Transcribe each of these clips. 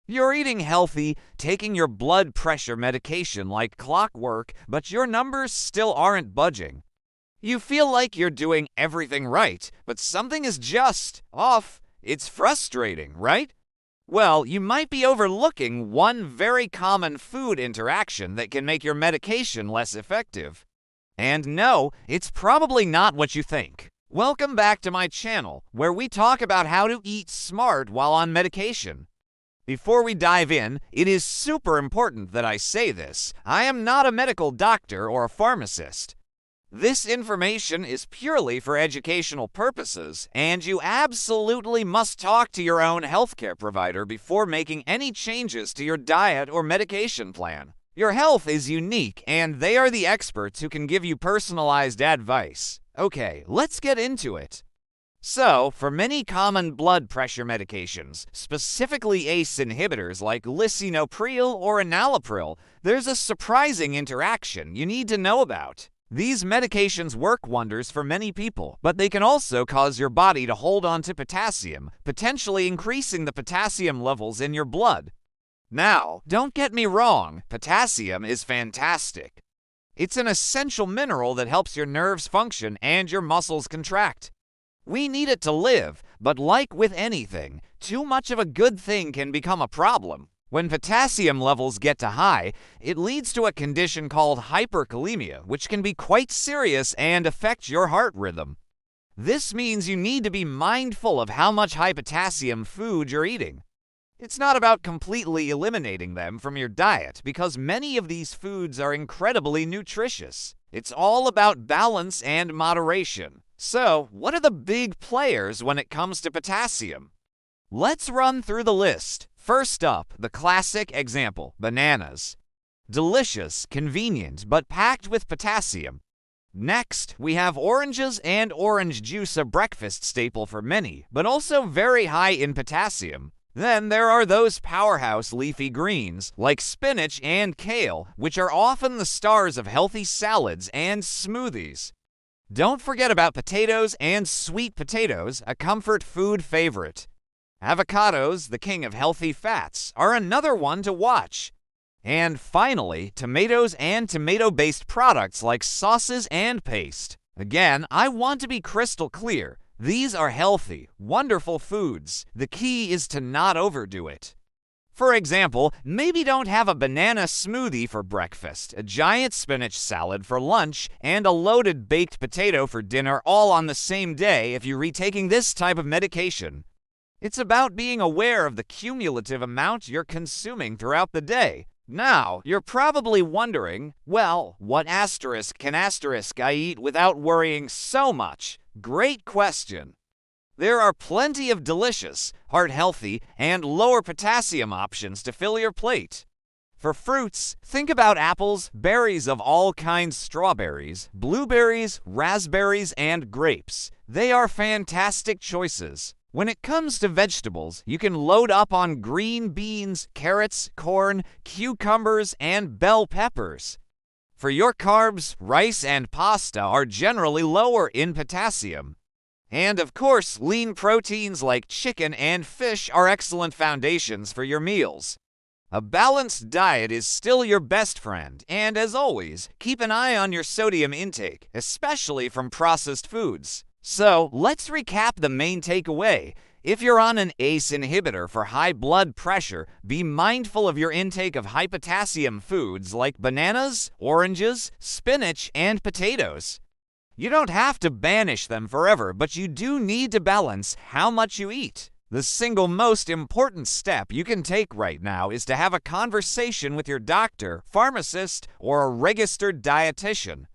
You're eating healthy, taking your blood pressure medication like clockwork, but your numbers still aren't budging. You feel like you're doing everything right, but something is just off. It's frustrating, right? Well, you might be overlooking one very common food interaction that can make your medication less effective. And no, it's probably not what you think. Welcome back to my channel, where we talk about how to eat smart while on medication. Before we dive in, it is super important that I say this. I am not a medical doctor or a pharmacist. This information is purely for educational purposes, and you absolutely must talk to your own healthcare provider before making any changes to your diet or medication plan. Your health is unique, and they are the experts who can give you personalized advice. Okay, let's get into it. So, for many common blood pressure medications, specifically ACE inhibitors like lisinopril or enalapril, there's a surprising interaction you need to know about. These medications work wonders for many people, but they can also cause your body to hold on to potassium, potentially increasing the potassium levels in your blood. Now, don't get me wrong, potassium is fantastic. It's an essential mineral that helps your nerves function and your muscles contract. We need it to live, but like with anything, too much of a good thing can become a problem. When potassium levels get too high, it leads to a condition called hyperkalemia, which can be quite serious and affect your heart rhythm. This means you need to be mindful of how much high potassium food you're eating. It's not about completely eliminating them from your diet, because many of these foods are incredibly nutritious. It's all about balance and moderation. So, what are the big players when it comes to potassium? Let's run through the list. First up, the classic example, bananas. Delicious, convenient, but packed with potassium. Next, we have oranges and orange juice, a breakfast staple for many, but also very high in potassium. Then there are those powerhouse leafy greens, like spinach and kale, which are often the stars of healthy salads and smoothies. Don't forget about potatoes and sweet potatoes, a comfort food favorite. Avocados, the king of healthy fats, are another one to watch. And finally, tomatoes and tomato-based products like sauces and paste. Again, I want to be crystal clear. These are healthy, wonderful foods. The key is to not overdo it. For example, maybe don't have a banana smoothie for breakfast, a giant spinach salad for lunch, and a loaded baked potato for dinner all on the same day if you're retaking this type of medication. It's about being aware of the cumulative amount you're consuming throughout the day. Now, you're probably wondering, well, what asterisk can asterisk I eat without worrying so much? Great question. There are plenty of delicious, heart-healthy, and lower potassium options to fill your plate. For fruits, think about apples, berries of all kinds, strawberries, blueberries, raspberries, and grapes. They are fantastic choices. When it comes to vegetables, you can load up on green beans, carrots, corn, cucumbers, and bell peppers. For your carbs, rice and pasta are generally lower in potassium. And of course, lean proteins like chicken and fish are excellent foundations for your meals. A balanced diet is still your best friend, and as always, keep an eye on your sodium intake, especially from processed foods. So, let's recap the main takeaway. If you're on an ACE inhibitor for high blood pressure, be mindful of your intake of high potassium foods like bananas, oranges, spinach, and potatoes. You don't have to banish them forever, but you do need to balance how much you eat. The single most important step you can take right now is to have a conversation with your doctor, pharmacist, or a registered dietitian.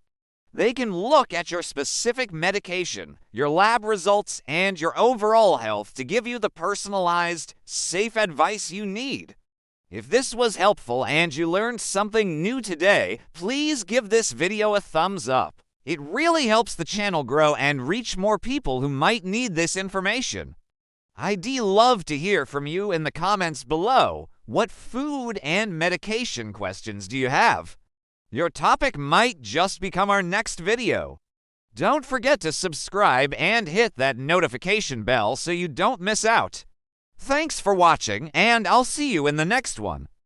They can look at your specific medication, your lab results, and your overall health to give you the personalized, safe advice you need. If this was helpful and you learned something new today, please give this video a thumbs up. It really helps the channel grow and reach more people who might need this information. I'd love to hear from you in the comments below. What food and medication questions do you have? Your topic might just become our next video. Don't forget to subscribe and hit that notification bell so you don't miss out. Thanks for watching, and I'll see you in the next one.